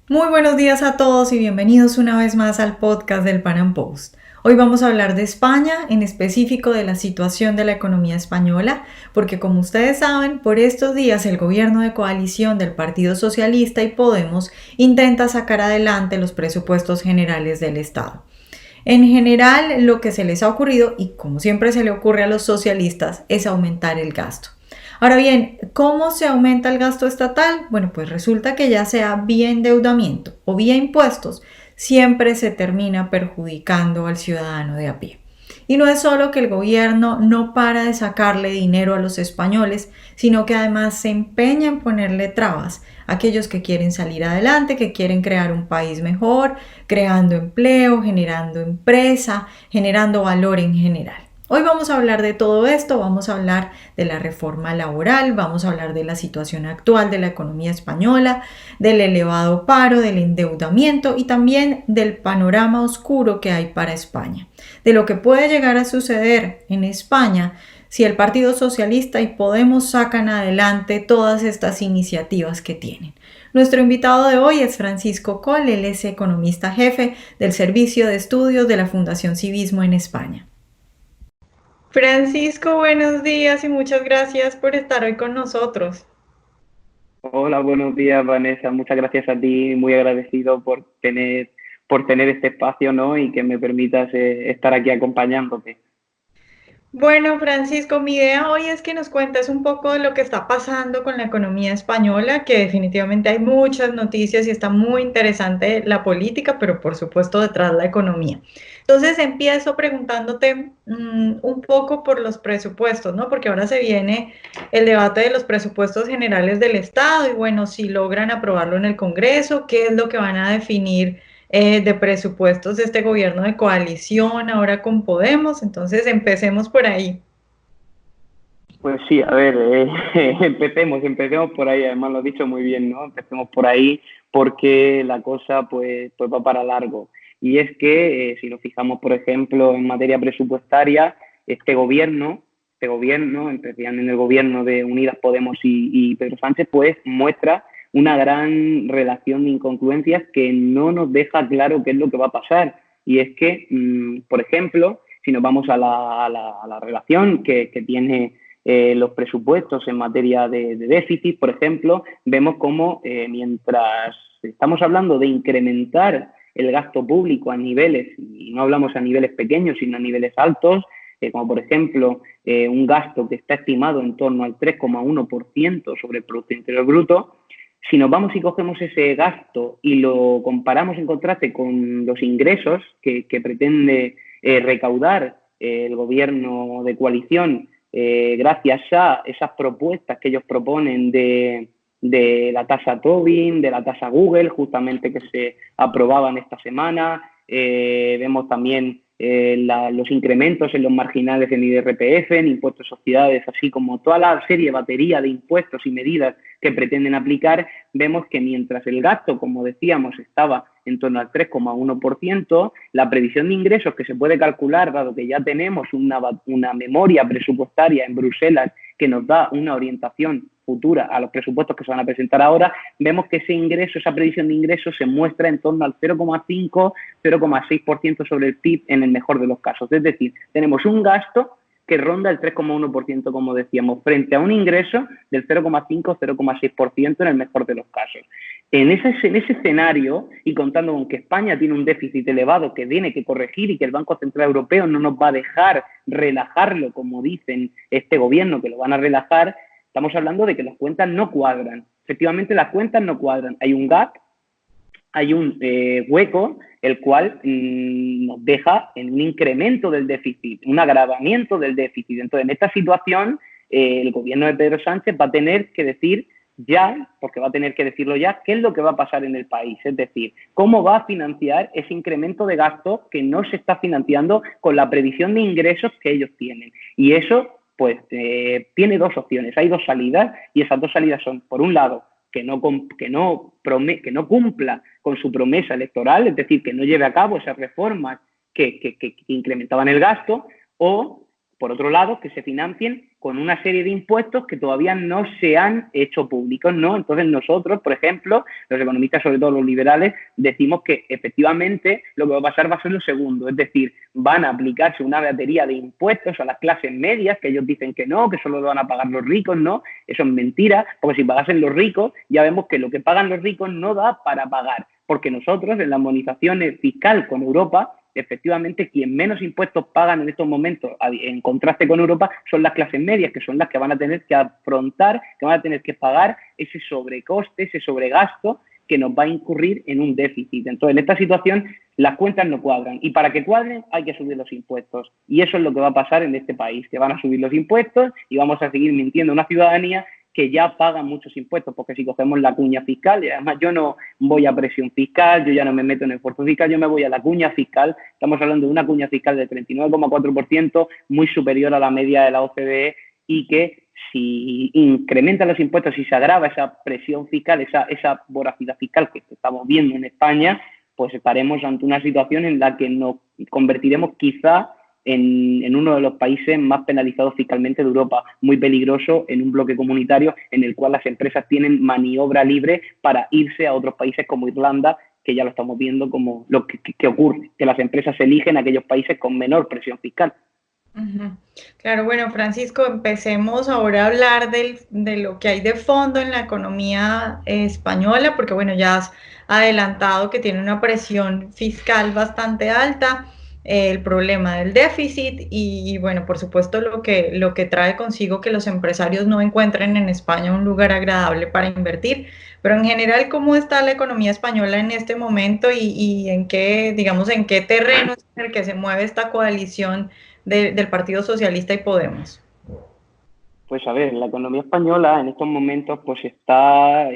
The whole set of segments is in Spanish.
Muy buenos días a todos y bienvenidos una vez más al podcast del Pan Am Post. Hoy vamos a hablar de España, en específico de la situación de la economía española, porque como ustedes saben, por estos días el gobierno de coalición del Partido Socialista y Podemos intenta sacar adelante los presupuestos generales del Estado. En general, lo que se les ha ocurrido, y como siempre se le ocurre a los socialistas, es aumentar el gasto. Ahora bien, ¿cómo se aumenta el gasto estatal? Bueno, pues resulta que ya sea vía endeudamiento o vía impuestos, siempre se termina perjudicando al ciudadano de a pie. Y no es solo que el gobierno no para de sacarle dinero a los españoles, sino que además se empeña en ponerle trabas a aquellos que quieren salir adelante, que quieren crear un país mejor, creando empleo, generando empresa, generando valor en general. Hoy vamos a hablar de todo esto, vamos a hablar de la reforma laboral, vamos a hablar de la situación actual de la economía española, del elevado paro, del endeudamiento y también del panorama oscuro que hay para España, de lo que puede llegar a suceder en España si el Partido Socialista y Podemos sacan adelante todas estas iniciativas que tienen. Nuestro invitado de hoy es Francisco Coll, él es economista jefe del Servicio de Estudios de la Fundación Civismo en España. Francisco, buenos días y muchas gracias por estar hoy con nosotros. Hola, buenos días, Vanessa. Muchas gracias a ti, muy agradecido por tener este espacio, ¿no? Y que me permitas estar aquí acompañándote. Bueno, Francisco, mi idea hoy es que nos cuentes un poco de lo que está pasando con la economía española, que definitivamente hay muchas noticias y está muy interesante la política, pero por supuesto detrás la economía. Entonces empiezo preguntándote un poco por los presupuestos, ¿no? Porque ahora se viene el debate de los presupuestos generales del Estado y bueno, si logran aprobarlo en el Congreso, ¿qué es lo que van a definir de presupuestos de este gobierno de coalición ahora con Podemos? Entonces empecemos por ahí. Pues sí, a ver, empecemos por ahí, además lo has dicho muy bien, ¿no? Empecemos por ahí porque la cosa pues va para largo. Y es que si nos fijamos, por ejemplo, en materia presupuestaria, este gobierno, especialmente en el gobierno de Unidas Podemos y Pedro Sánchez, pues muestra una gran relación de incongruencias que no nos deja claro qué es lo que va a pasar. Y es que, por ejemplo, si nos vamos a la relación que tiene los presupuestos en materia de déficit, por ejemplo, vemos cómo mientras estamos hablando de incrementar el gasto público a niveles, y no hablamos a niveles pequeños, sino a niveles altos, como por ejemplo un gasto que está estimado en torno al 3,1% sobre el Producto Interior Bruto, si nos vamos y cogemos ese gasto y lo comparamos en contraste con los ingresos que pretende recaudar el gobierno de coalición gracias a esas propuestas que ellos proponen de la tasa Tobin, de la tasa Google, justamente que se aprobaban esta semana. Vemos también los incrementos en los marginales en IRPF, en impuestos de sociedades, así como toda la serie, batería de impuestos y medidas que pretenden aplicar. Vemos que mientras el gasto, como decíamos, estaba en torno al 3,1%, la previsión de ingresos que se puede calcular, dado que ya tenemos una memoria presupuestaria en Bruselas que nos da una orientación futura a los presupuestos que se van a presentar ahora, vemos que ese ingreso, esa previsión de ingresos se muestra en torno al 0,5-0,6% sobre el PIB en el mejor de los casos. Es decir, tenemos un gasto que ronda el 3,1%, como decíamos, frente a un ingreso del 0,5-0,6% en el mejor de los casos. En ese escenario, y contando con que España tiene un déficit elevado que tiene que corregir y que el Banco Central Europeo no nos va a dejar relajarlo, como dicen este gobierno, que lo van a relajar, estamos hablando de que las cuentas no cuadran. Efectivamente, las cuentas no cuadran. Hay un gap, hay un hueco, el cual nos deja en un incremento del déficit, un agravamiento del déficit. Entonces, en esta situación, el gobierno de Pedro Sánchez va a tener que decir ya, porque va a tener que decirlo ya, qué es lo que va a pasar en el país. Es decir, cómo va a financiar ese incremento de gastos que no se está financiando con la previsión de ingresos que ellos tienen. Y eso, pues, tiene dos opciones. Hay dos salidas y esas dos salidas son, por un lado, que no cumpla con su promesa electoral, es decir, que no lleve a cabo esas reformas que incrementaban el gasto, o por otro lado, que se financien con una serie de impuestos que todavía no se han hecho públicos, ¿no? Entonces nosotros, por ejemplo, los economistas, sobre todo los liberales, decimos que efectivamente lo que va a ser lo segundo, es decir, van a aplicarse una batería de impuestos a las clases medias, que ellos dicen que no, que solo lo van a pagar los ricos, ¿no? Eso es mentira, porque si pagasen los ricos, ya vemos que lo que pagan los ricos no da para pagar, porque nosotros en la armonización fiscal con Europa, efectivamente, quien menos impuestos pagan en estos momentos, en contraste con Europa, son las clases medias, que son las que van a tener que afrontar, que van a tener que pagar ese sobrecoste, ese sobregasto que nos va a incurrir en un déficit. Entonces, en esta situación, las cuentas no cuadran. Y para que cuadren, hay que subir los impuestos. Y eso es lo que va a pasar en este país, que van a subir los impuestos y vamos a seguir mintiendo a una ciudadanía que ya pagan muchos impuestos, porque si cogemos la cuña fiscal, y además yo no voy a presión fiscal, yo ya no me meto en esfuerzo fiscal, yo me voy a la cuña fiscal, estamos hablando de una cuña fiscal del 39,4%, muy superior a la media de la OCDE, y que si incrementan los impuestos y se agrava esa presión fiscal, esa voracidad fiscal que estamos viendo en España, pues estaremos ante una situación en la que nos convertiremos quizá en uno de los países más penalizados fiscalmente de Europa, muy peligroso en un bloque comunitario en el cual las empresas tienen maniobra libre para irse a otros países como Irlanda, que ya lo estamos viendo como lo que ocurre, que las empresas eligen aquellos países con menor presión fiscal. Claro, bueno, Francisco, empecemos ahora a hablar de lo que hay de fondo en la economía española, porque bueno, ya has adelantado que tiene una presión fiscal bastante alta, el problema del déficit y bueno, por supuesto lo que trae consigo que los empresarios no encuentren en España un lugar agradable para invertir. Pero en general, ¿cómo está la economía española en este momento y en qué, digamos, en qué terreno es en el que se mueve esta coalición del Partido Socialista y Podemos? Pues a ver, la economía española en estos momentos pues está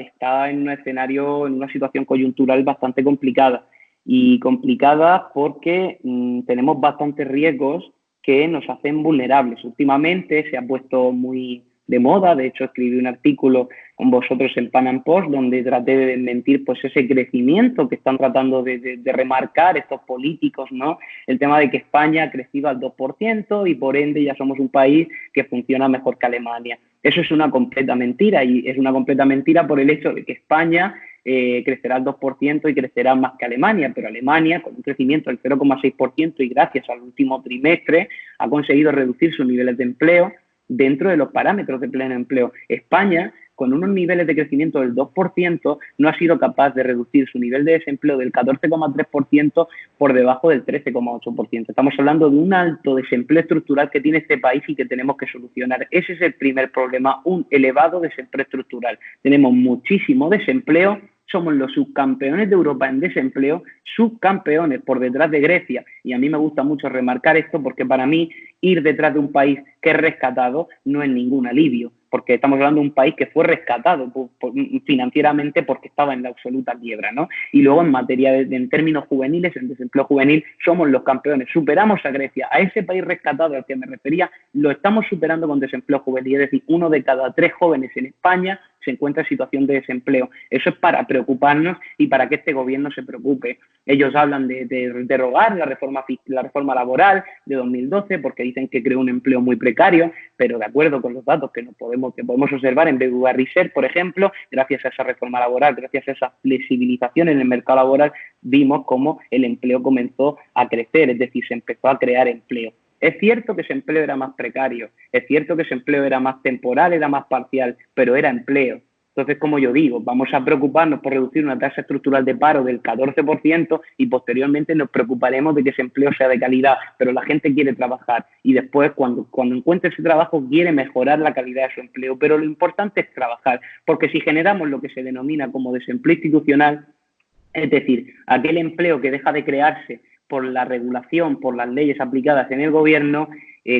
en un escenario, en una situación coyuntural bastante complicada. Y complicada porque tenemos bastantes riesgos que nos hacen vulnerables. Últimamente se ha puesto muy de moda, de hecho escribí un artículo con vosotros en Pan Am Post donde traté de desmentir pues ese crecimiento que están tratando de remarcar estos políticos, ¿no? El tema de que España ha crecido al 2% y por ende ya somos un país que funciona mejor que Alemania. Eso es una completa mentira y es una completa mentira por el hecho de que España crecerá al 2% y crecerá más que Alemania, pero Alemania, con un crecimiento del 0,6% y gracias al último trimestre, ha conseguido reducir sus niveles de empleo dentro de los parámetros de pleno empleo. España, con unos niveles de crecimiento del 2%, no ha sido capaz de reducir su nivel de desempleo del 14,3% por debajo del 13,8%. Estamos hablando de un alto desempleo estructural que tiene este país y que tenemos que solucionar. Ese es el primer problema, un elevado desempleo estructural. Tenemos muchísimo desempleo, somos los subcampeones de Europa en desempleo, subcampeones por detrás de Grecia. Y a mí me gusta mucho remarcar esto porque para mí ir detrás de un país que es rescatado no es ningún alivio, porque estamos hablando de un país que fue rescatado financieramente porque estaba en la absoluta quiebra, ¿no? Y luego en materia en términos juveniles, en desempleo juvenil, somos los campeones. Superamos a Grecia, a ese país rescatado al que me refería, lo estamos superando con desempleo juvenil, es decir, 1 de cada 3 jóvenes en España se encuentra en situación de desempleo. Eso es para preocuparnos y para que este gobierno se preocupe. Ellos hablan de derogar la reforma laboral de 2012 porque dicen que creó un empleo muy precario, pero de acuerdo con los datos que podemos observar en BBVA Research, por ejemplo, gracias a esa reforma laboral, gracias a esa flexibilización en el mercado laboral, vimos cómo el empleo comenzó a crecer, es decir, se empezó a crear empleo. Es cierto que ese empleo era más precario, es cierto que ese empleo era más temporal, era más parcial, pero era empleo. Entonces, como yo digo, vamos a preocuparnos por reducir una tasa estructural de paro del 14% y posteriormente nos preocuparemos de que ese empleo sea de calidad, pero la gente quiere trabajar y después cuando encuentre ese trabajo quiere mejorar la calidad de su empleo, pero lo importante es trabajar, porque si generamos lo que se denomina como desempleo institucional, es decir, aquel empleo que deja de crearse por la regulación, por las leyes aplicadas en el gobierno,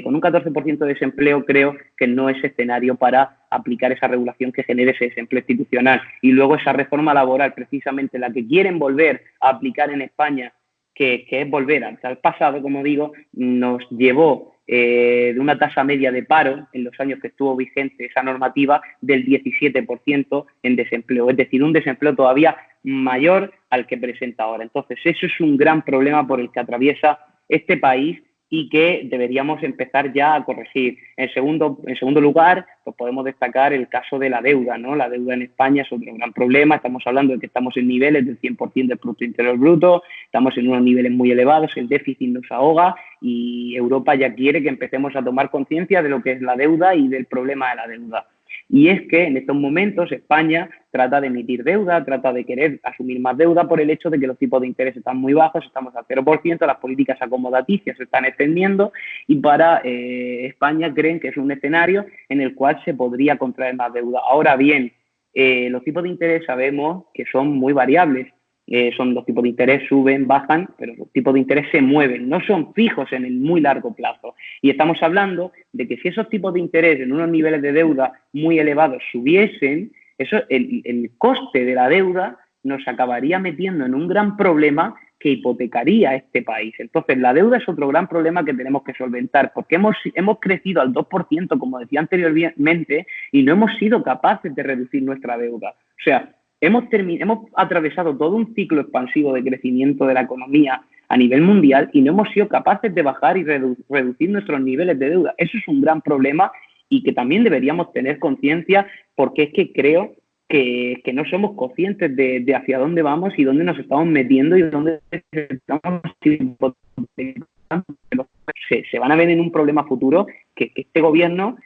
con un 14% de desempleo creo que no es escenario para aplicar esa regulación que genere ese desempleo institucional. Y luego esa reforma laboral, precisamente la que quieren volver a aplicar en España, que es volver al pasado, como digo, nos llevó de una tasa media de paro en los años que estuvo vigente esa normativa del 17% en desempleo, es decir, un desempleo todavía mayor al que presenta ahora. Entonces, eso es un gran problema por el que atraviesa este país y que deberíamos empezar ya a corregir. En segundo lugar, pues podemos destacar el caso de la deuda, ¿no? La deuda en España es otro gran problema. Estamos hablando de que estamos en niveles del 100% del Producto Interior Bruto, estamos en unos niveles muy elevados, el déficit nos ahoga y Europa ya quiere que empecemos a tomar conciencia de lo que es la deuda y del problema de la deuda. Y es que en estos momentos España trata de emitir deuda, trata de querer asumir más deuda por el hecho de que los tipos de interés están muy bajos, estamos al 0%, las políticas acomodaticias se están extendiendo y para España creen que es un escenario en el cual se podría contraer más deuda. Ahora bien, los tipos de interés sabemos que son muy variables. Son los tipos de interés, suben, bajan, pero los tipos de interés se mueven, no son fijos en el muy largo plazo. Y estamos hablando de que si esos tipos de interés en unos niveles de deuda muy elevados subiesen, el coste de la deuda nos acabaría metiendo en un gran problema que hipotecaría a este país. Entonces, la deuda es otro gran problema que tenemos que solventar, porque hemos crecido al 2%, como decía anteriormente, y no hemos sido capaces de reducir nuestra deuda. O sea, hemos atravesado todo un ciclo expansivo de crecimiento de la economía a nivel mundial y no hemos sido capaces de bajar y reducir nuestros niveles de deuda. Eso es un gran problema y que también deberíamos tener conciencia, porque es que creo que no somos conscientes de hacia dónde vamos y dónde nos estamos metiendo y dónde estamos. Se van a ver en un problema futuro que este gobierno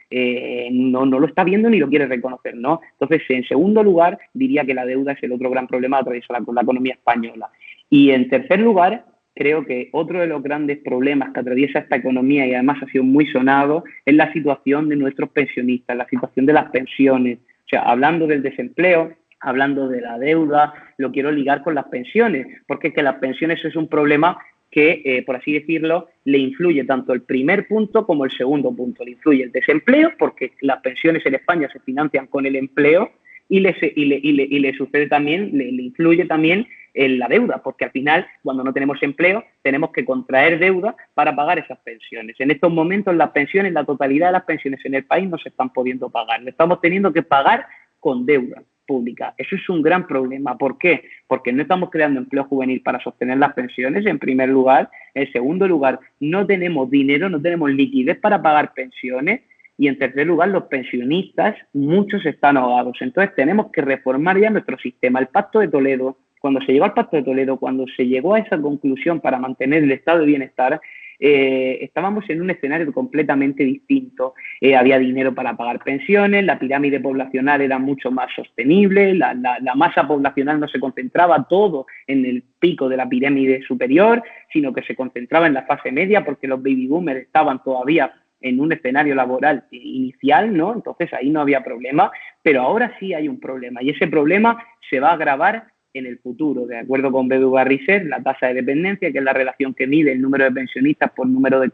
no lo está viendo ni lo quiere reconocer, ¿no? Entonces, en segundo lugar, diría que la deuda es el otro gran problema que atraviesa la economía española. Y en tercer lugar, creo que otro de los grandes problemas que atraviesa esta economía, y además ha sido muy sonado, es la situación de nuestros pensionistas, la situación de las pensiones. O sea, hablando del desempleo, hablando de la deuda, lo quiero ligar con las pensiones, porque es que las pensiones es un problema que, por así decirlo, le influye tanto el primer punto como el segundo punto. Le influye el desempleo, porque las pensiones en España se financian con el empleo, y le sucede también, le influye también en la deuda, porque al final, cuando no tenemos empleo, tenemos que contraer deuda para pagar esas pensiones. En estos momentos, las pensiones, la totalidad de las pensiones en el país no se están pudiendo pagar. Le estamos teniendo que pagar con deuda pública. Eso es un gran problema. ¿Por qué? Porque no estamos creando empleo juvenil para sostener las pensiones, en primer lugar. En segundo lugar, no tenemos dinero, no tenemos liquidez para pagar pensiones. Y en tercer lugar, los pensionistas, muchos están ahogados. Entonces tenemos que reformar ya nuestro sistema. El Pacto de Toledo, cuando se llegó al Pacto de Toledo, cuando se llegó a esa conclusión para mantener el estado de bienestar, estábamos en un escenario completamente distinto. Había dinero para pagar pensiones, la pirámide poblacional era mucho más sostenible, la masa poblacional no se concentraba todo en el pico de la pirámide superior, sino que se concentraba en la fase media, porque los baby boomers estaban todavía en un escenario laboral inicial, ¿no? Entonces ahí no había problema, pero ahora sí hay un problema, y ese problema se va a agravar en el futuro. De acuerdo con BBVA Research, la tasa de dependencia, que es la relación que mide el número de pensionistas por número de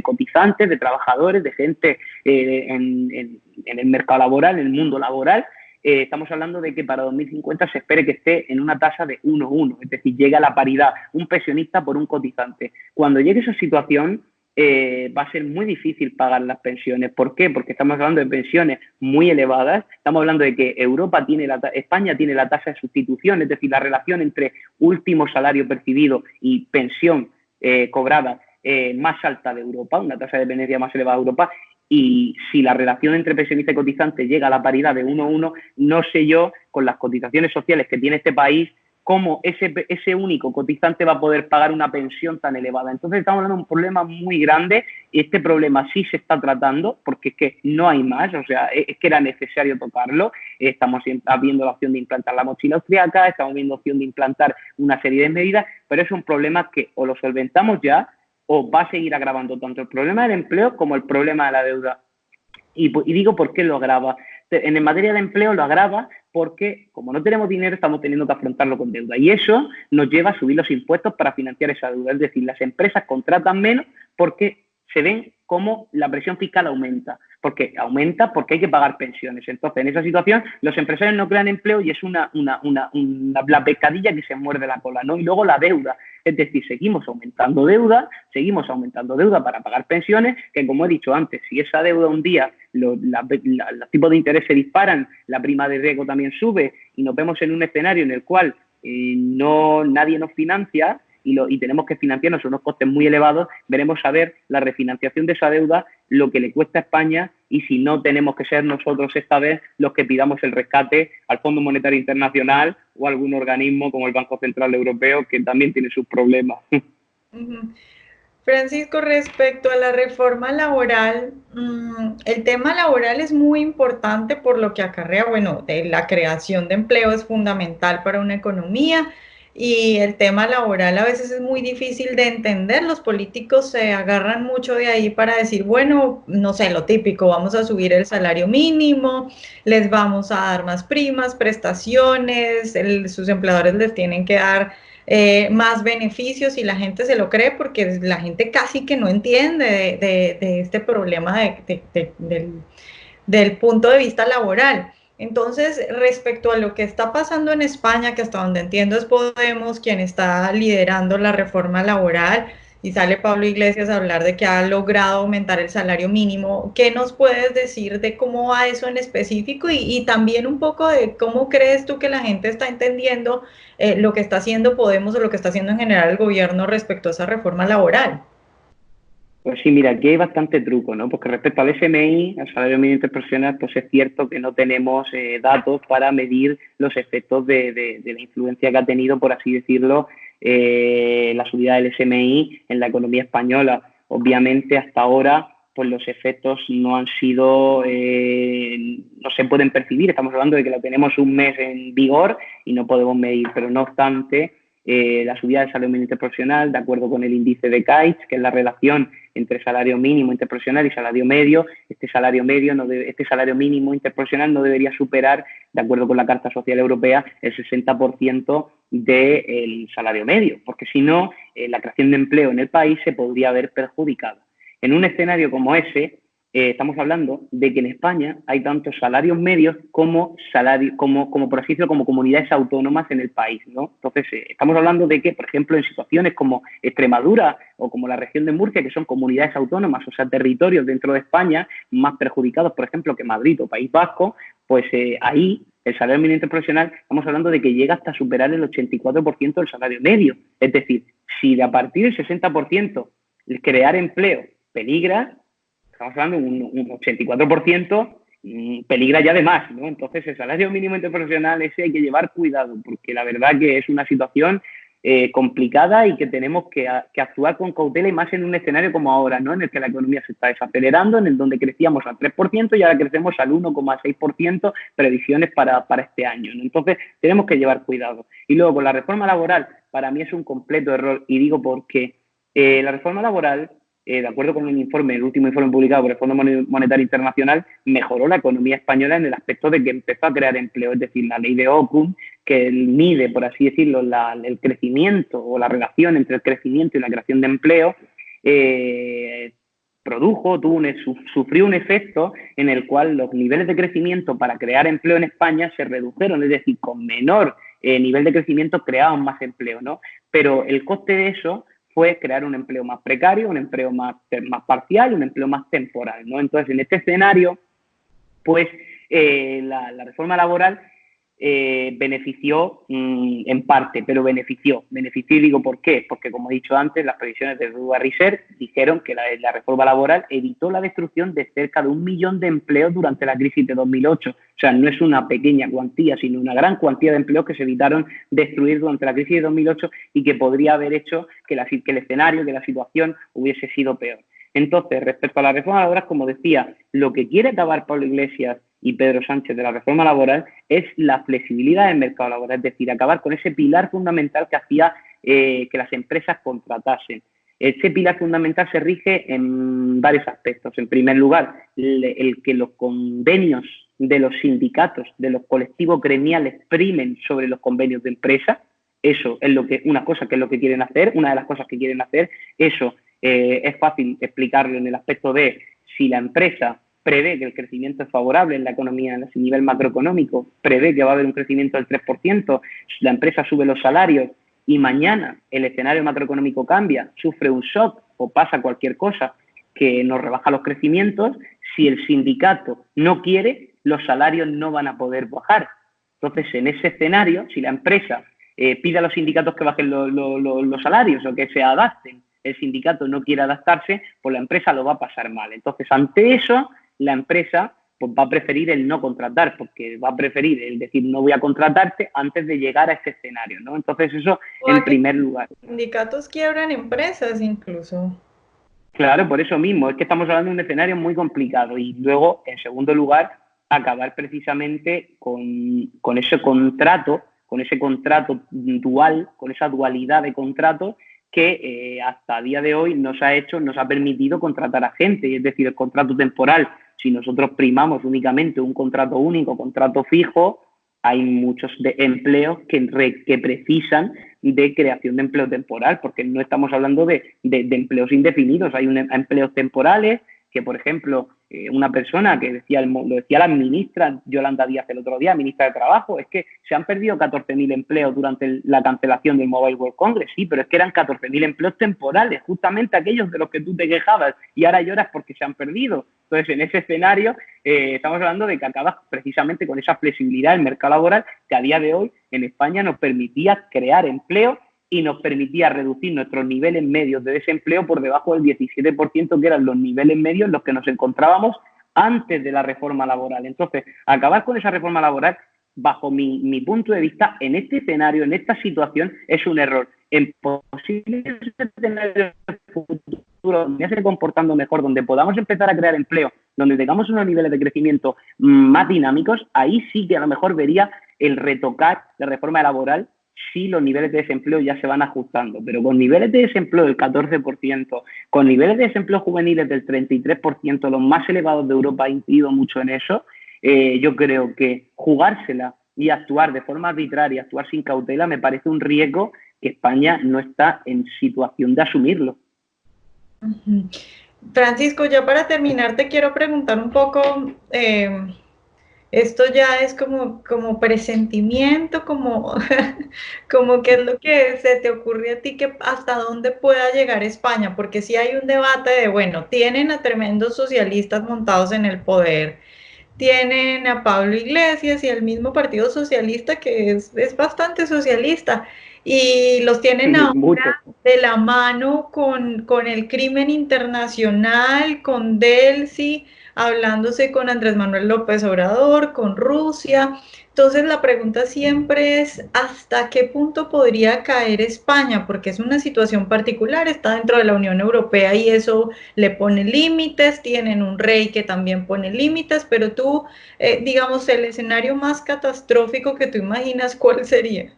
cotizantes, de trabajadores, de gente en el mercado laboral, en el mundo laboral, estamos hablando de que para 2050 se espere que esté en una tasa de 1:1, es decir, llegue a la paridad, un pensionista por un cotizante. Cuando llegue esa situación, va a ser muy difícil pagar las pensiones. ¿Por qué? Porque estamos hablando de pensiones muy elevadas. Estamos hablando de que España tiene la tasa de sustitución, es decir, la relación entre último salario percibido y pensión cobrada más alta de Europa, una tasa de dependencia más elevada de Europa. Y si la relación entre pensionista y cotizante llega a la paridad de 1:1, no sé yo, con las cotizaciones sociales que tiene este país, cómo ese único cotizante va a poder pagar una pensión tan elevada. Entonces estamos hablando de un problema muy grande, y este problema sí se está tratando, porque es que no hay más, o sea, es que era necesario tocarlo. Estamos viendo la opción de implantar la mochila austríaca, estamos viendo la opción de implantar una serie de medidas, pero es un problema que o lo solventamos ya, o va a seguir agravando tanto el problema del empleo como el problema de la deuda. Y digo por qué lo agrava. En materia de empleo lo agrava porque, como no tenemos dinero, estamos teniendo que afrontarlo con deuda. Y eso nos lleva a subir los impuestos para financiar esa deuda. Es decir, las empresas contratan menos porque se ven cómo la presión fiscal aumenta. Porque aumenta porque hay que pagar pensiones. Entonces, en esa situación, los empresarios no crean empleo y es la pescadilla que se muerde la cola, ¿no? Y luego la deuda. Es decir, seguimos aumentando deuda para pagar pensiones, que, como he dicho antes, si esa deuda un día los tipos de interés se disparan, la prima de riesgo también sube y nos vemos en un escenario en el cual nadie nos financia, y tenemos que financiarnos a unos costes muy elevados, veremos a ver la refinanciación de esa deuda, lo que le cuesta a España y si no tenemos que ser nosotros esta vez los que pidamos el rescate al Fondo Monetario Internacional o a algún organismo como el Banco Central Europeo, que también tiene sus problemas. Ujú. Francisco, respecto a la reforma laboral, el tema laboral es muy importante por lo que acarrea, bueno, de la creación de empleo es fundamental para una economía y el tema laboral a veces es muy difícil de entender. Los políticos se agarran mucho de ahí para decir, bueno, no sé, lo típico, vamos a subir el salario mínimo, les vamos a dar más primas, prestaciones, sus empleadores les tienen que dar más beneficios y la gente se lo cree porque la gente casi que no entiende de este problema del punto de vista laboral. Entonces, respecto a lo que está pasando en España, que hasta donde entiendo es Podemos quien está liderando la reforma laboral, y sale Pablo Iglesias a hablar de que ha logrado aumentar el salario mínimo, ¿qué nos puedes decir de cómo va eso en específico y también un poco de cómo crees tú que la gente está entendiendo lo que está haciendo Podemos o lo que está haciendo en general el gobierno respecto a esa reforma laboral? Pues sí, mira, aquí hay bastante truco, ¿no? Porque respecto al SMI, al salario mínimo interprofesional, pues es cierto que no tenemos datos para medir los efectos de la influencia que ha tenido, por así decirlo, la subida del SMI en la economía española. Obviamente, hasta ahora, pues los efectos no han sido, no se pueden percibir. Estamos hablando de que la tenemos un mes en vigor y no podemos medir, pero no obstante, la subida del salario mínimo interprofesional, de acuerdo con el índice de Caix, que es la relación entre salario mínimo interprofesional y salario medio, este salario mínimo interprofesional no debería superar, de acuerdo con la Carta Social Europea, el 60% del salario medio, porque si no, la creación de empleo en el país se podría ver perjudicada. En un escenario como ese, estamos hablando de que en España hay tantos salarios medios como por así decirlo, como comunidades autónomas en el país, ¿no? Entonces, estamos hablando de que, por ejemplo, en situaciones como Extremadura o como la región de Murcia, que son comunidades autónomas, o sea, territorios dentro de España más perjudicados, por ejemplo, que Madrid o País Vasco, pues ahí el salario mínimo interprofesional, estamos hablando de que llega hasta superar el 84% del salario medio. Es decir, si de a partir del 60% el crear empleo peligra, estamos hablando de un 84%, peligra ya de más, ¿no? Entonces, el salario mínimo interprofesional ese hay que llevar cuidado, porque la verdad que es una situación complicada y que tenemos que actuar con cautela y más en un escenario como ahora, ¿no? En el que la economía se está desacelerando, en el donde crecíamos al 3% y ahora crecemos al 1,6%, previsiones para este año, ¿no? Entonces, tenemos que llevar cuidado. Y luego, con la reforma laboral, para mí es un completo error, y digo por qué. La reforma laboral, de acuerdo con el último informe publicado por el Fondo Monetario Internacional, mejoró la economía española en el aspecto de que empezó a crear empleo, es decir, la ley de Ocum, que mide, por así decirlo, el crecimiento o la relación entre el crecimiento y la creación de empleo, sufrió un efecto en el cual los niveles de crecimiento para crear empleo en España se redujeron, es decir, con menor nivel de crecimiento creaban más empleo, ¿no? Pero el coste de eso fue crear un empleo más precario, un empleo más parcial, un empleo más temporal, ¿no? Entonces, en este escenario, pues la reforma laboral benefició en parte, pero benefició y digo ¿por qué? Porque como he dicho antes, las previsiones de Rua Research dijeron que la reforma laboral evitó la destrucción de cerca de 1 millón de empleos durante la crisis de 2008. O sea, no es una pequeña cuantía, sino una gran cuantía de empleos que se evitaron destruir durante la crisis de 2008 y que podría haber hecho que el escenario, que la situación hubiese sido peor. Entonces, respecto a la reforma laboral, como decía, lo que quiere acabar Pablo Iglesias y Pedro Sánchez de la reforma laboral es la flexibilidad del mercado laboral, es decir, acabar con ese pilar fundamental que hacía que las empresas contratasen. Ese pilar fundamental se rige en varios aspectos. En primer lugar, el que los convenios de los sindicatos, de los colectivos gremiales primen sobre los convenios de empresa. Eso es una de las cosas que quieren hacer. Eso es fácil explicarlo en el aspecto de si la empresa prevé que el crecimiento es favorable en la economía, a nivel macroeconómico, prevé que va a haber un crecimiento del 3%, la empresa sube los salarios y mañana el escenario macroeconómico cambia, sufre un shock o pasa cualquier cosa que nos rebaja los crecimientos, si el sindicato no quiere, los salarios no van a poder bajar. Entonces, en ese escenario, si la empresa pide a los sindicatos que bajen los salarios o que se adapten. El sindicato no quiere adaptarse, pues la empresa lo va a pasar mal. Entonces, ante eso, la empresa pues va a preferir el no contratar, porque va a preferir el decir no voy a contratarte antes de llegar a ese escenario, ¿no? Entonces, eso en primer lugar. Los sindicatos quiebran empresas incluso. Claro, por eso mismo, es que estamos hablando de un escenario muy complicado. Y luego, en segundo lugar, acabar precisamente con ese contrato dual, con esa dualidad de contratos que hasta día de hoy nos ha permitido contratar a gente, y es decir, el contrato temporal. Si nosotros primamos únicamente un contrato único, contrato fijo, hay muchos empleos que precisan de creación de empleo temporal, porque no estamos hablando de empleos indefinidos, hay empleos temporales que, por ejemplo, una persona que lo decía la ministra Yolanda Díaz el otro día, ministra de Trabajo, es que se han perdido 14.000 empleos durante la cancelación del Mobile World Congress, sí, pero es que eran 14.000 empleos temporales, justamente aquellos de los que tú te quejabas y ahora lloras porque se han perdido. Entonces, en ese escenario, estamos hablando de que acabas precisamente con esa flexibilidad del mercado laboral que a día de hoy en España nos permitía crear empleo y nos permitía reducir nuestros niveles medios de desempleo por debajo del 17%, que eran los niveles medios en los que nos encontrábamos antes de la reforma laboral. Entonces, acabar con esa reforma laboral, bajo mi punto de vista, en este escenario, en esta situación, es un error. En posibles escenarios futuros, donde ya se comportando mejor, donde podamos empezar a crear empleo, donde tengamos unos niveles de crecimiento más dinámicos, ahí sí que a lo mejor vería el retocar la reforma laboral si los niveles de desempleo ya se van ajustando. Pero con niveles de desempleo del 14%, con niveles de desempleo juveniles del 33%, los más elevados de Europa, ha incidido mucho en eso, yo creo que jugársela y actuar de forma arbitraria, actuar sin cautela, me parece un riesgo que España no está en situación de asumirlo. Francisco, ya para terminar te quiero preguntar un poco, esto ya es como presentimiento, como qué es lo que se te ocurre a ti, que hasta dónde pueda llegar España, porque sí hay un debate de, bueno, tienen a tremendos socialistas montados en el poder, tienen a Pablo Iglesias y el mismo Partido Socialista, que es bastante socialista, y los tienen Mucho. ahora de la mano con el crimen internacional, con Delcy, hablándose con Andrés Manuel López Obrador, con Rusia. Entonces la pregunta siempre es ¿hasta qué punto podría caer España? Porque es una situación particular, está dentro de la Unión Europea y eso le pone límites, tienen un rey que también pone límites, pero tú, digamos, el escenario más catastrófico que tú imaginas, ¿cuál sería?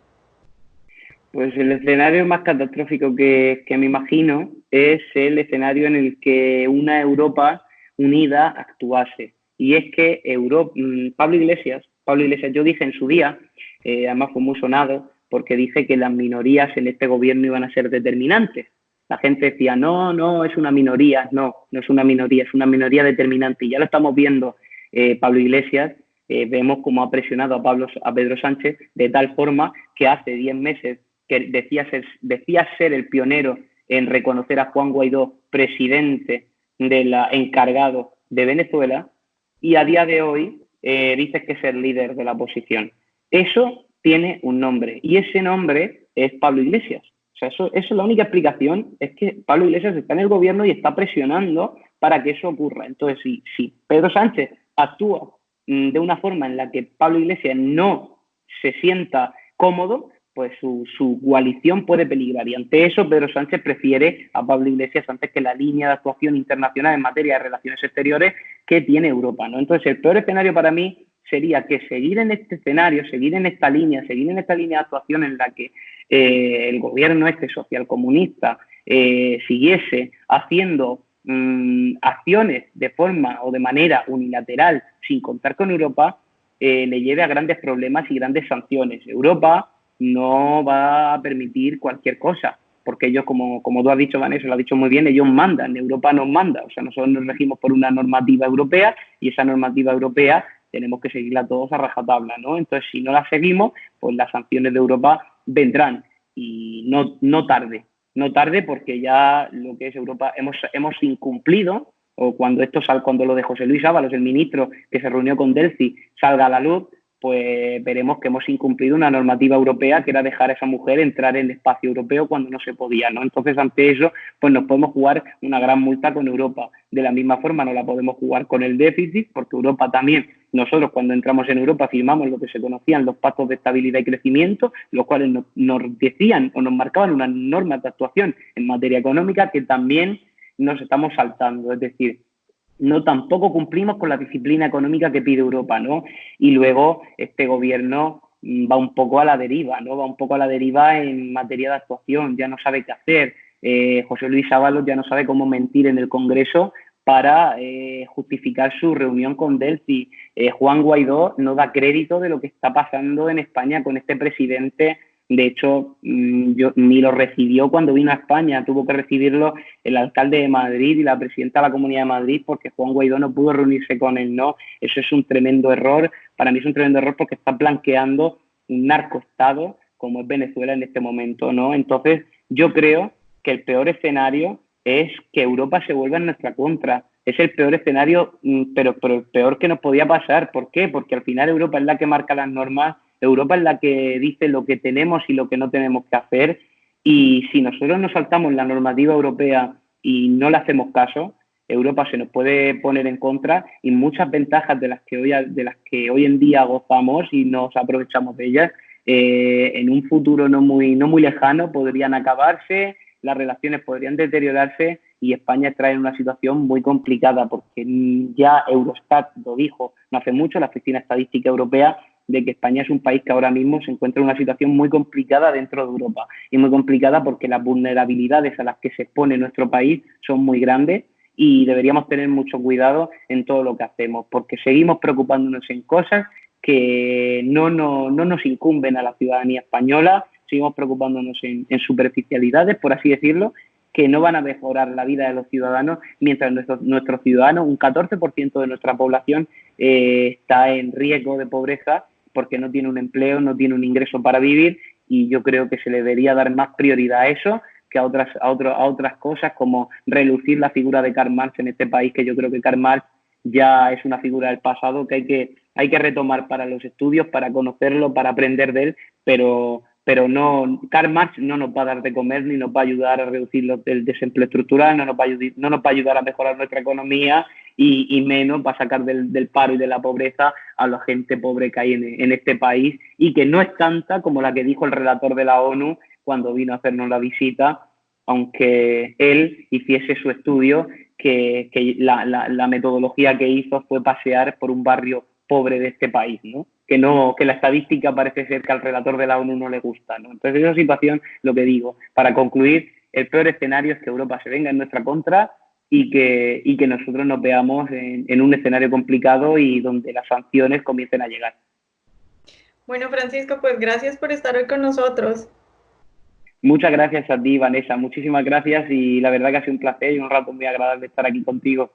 Pues el escenario más catastrófico que me imagino es el escenario en el que una Europa unida actuase. Y es que Pablo Iglesias, yo dije en su día, además fue muy sonado, porque dice que las minorías en este gobierno iban a ser determinantes. La gente decía, no, es una minoría. No es una minoría, es una minoría determinante. Y ya lo estamos viendo. Pablo Iglesias, vemos cómo ha presionado a Pedro Sánchez de tal forma que hace 10 meses que decía ser el pionero en reconocer a Juan Guaidó presidente encargado de Venezuela, y a día de hoy dice que es el líder de la oposición. Eso tiene un nombre, y ese nombre es Pablo Iglesias. O sea, eso es la única explicación, es que Pablo Iglesias está en el gobierno y está presionando para que eso ocurra. Entonces, si Pedro Sánchez actúa de una forma en la que Pablo Iglesias no se sienta cómodo, pues su coalición puede peligrar. Y ante eso, Pedro Sánchez prefiere a Pablo Iglesias antes que la línea de actuación internacional en materia de relaciones exteriores que tiene Europa, ¿no? Entonces, el peor escenario para mí sería que seguir en este escenario, seguir en esta línea de actuación en la que el gobierno socialcomunista siguiese haciendo acciones de forma o de manera unilateral sin contar con Europa, le lleve a grandes problemas y grandes sanciones. Europa no va a permitir cualquier cosa, porque ellos, como tú has dicho, Vanessa, lo has dicho muy bien, ellos mandan, Europa nos manda, o sea, nosotros nos regimos por una normativa europea y esa normativa europea tenemos que seguirla todos a rajatabla, ¿no? Entonces, si no la seguimos, pues las sanciones de Europa vendrán y no tarde porque ya lo que es Europa hemos incumplido, o cuando lo de José Luis Ábalos, el ministro que se reunió con Delcy, salga a la luz, pues veremos que hemos incumplido una normativa europea que era dejar a esa mujer entrar en el espacio europeo cuando no se podía, ¿no? Entonces, ante eso, pues nos podemos jugar una gran multa con Europa. De la misma forma, no la podemos jugar con el déficit, porque Europa también, nosotros cuando entramos en Europa firmamos lo que se conocían los pactos de estabilidad y crecimiento, los cuales nos decían o nos marcaban unas normas de actuación en materia económica que también nos estamos saltando. Es decir, no tampoco cumplimos con la disciplina económica que pide Europa, ¿no? Y luego este gobierno va un poco a la deriva, ¿no? Va un poco a la deriva en materia de actuación, ya no sabe qué hacer. José Luis Ábalos ya no sabe cómo mentir en el Congreso para justificar su reunión con Delcy. Juan Guaidó no da crédito de lo que está pasando en España con este presidente. De hecho, ni lo recibió cuando vino a España, tuvo que recibirlo el alcalde de Madrid y la presidenta de la Comunidad de Madrid porque Juan Guaidó no pudo reunirse con él, ¿no? Eso es un tremendo error, para mí es un tremendo error porque está blanqueando un narcoestado como es Venezuela en este momento, ¿no? Entonces, yo creo que el peor escenario es que Europa se vuelva en nuestra contra. Es el peor escenario, pero el peor que nos podía pasar. ¿Por qué? Porque al final Europa es la que marca las normas, Europa es la que dice lo que tenemos y lo que no tenemos que hacer. Y si nosotros nos saltamos la normativa europea y no le hacemos caso, Europa se nos puede poner en contra y muchas ventajas de las que hoy en día gozamos y nos aprovechamos de ellas, en un futuro no muy lejano podrían acabarse, las relaciones podrían deteriorarse y España está en una situación muy complicada porque ya Eurostat lo dijo no hace mucho, la Oficina Estadística Europea, de que España es un país que ahora mismo se encuentra en una situación muy complicada dentro de Europa y muy complicada porque las vulnerabilidades a las que se expone nuestro país son muy grandes y deberíamos tener mucho cuidado en todo lo que hacemos porque seguimos preocupándonos en cosas que no nos incumben a la ciudadanía española, seguimos preocupándonos en superficialidades, por así decirlo, que no van a mejorar la vida de los ciudadanos, mientras nuestros ciudadanos, un 14% de nuestra población, está en riesgo de pobreza porque no tiene un empleo, no tiene un ingreso para vivir y yo creo que se le debería dar más prioridad a eso que a otras cosas como relucir la figura de Karl Marx en este país, que yo creo que Karl Marx ya es una figura del pasado que hay que retomar para los estudios, para conocerlo, para aprender de él, pero no, Karl Marx no nos va a dar de comer ni nos va a ayudar a reducir el desempleo estructural, no nos va a ayudar a mejorar nuestra economía y menos va a sacar del paro y de la pobreza a la gente pobre que hay en este país y que no es tanta como la que dijo el relator de la ONU cuando vino a hacernos la visita, aunque él hiciese su estudio, que la metodología que hizo fue pasear por un barrio pobre de este país, ¿no? Que la estadística parece ser que al relator de la ONU no le gusta, ¿no? Entonces, esa situación, lo que digo, para concluir, el peor escenario es que Europa se venga en nuestra contra y que nosotros nos veamos en un escenario complicado y donde las sanciones comiencen a llegar. Bueno, Francisco, pues gracias por estar hoy con nosotros. Muchas gracias a ti, Vanessa, muchísimas gracias y la verdad que ha sido un placer y un rato muy agradable estar aquí contigo.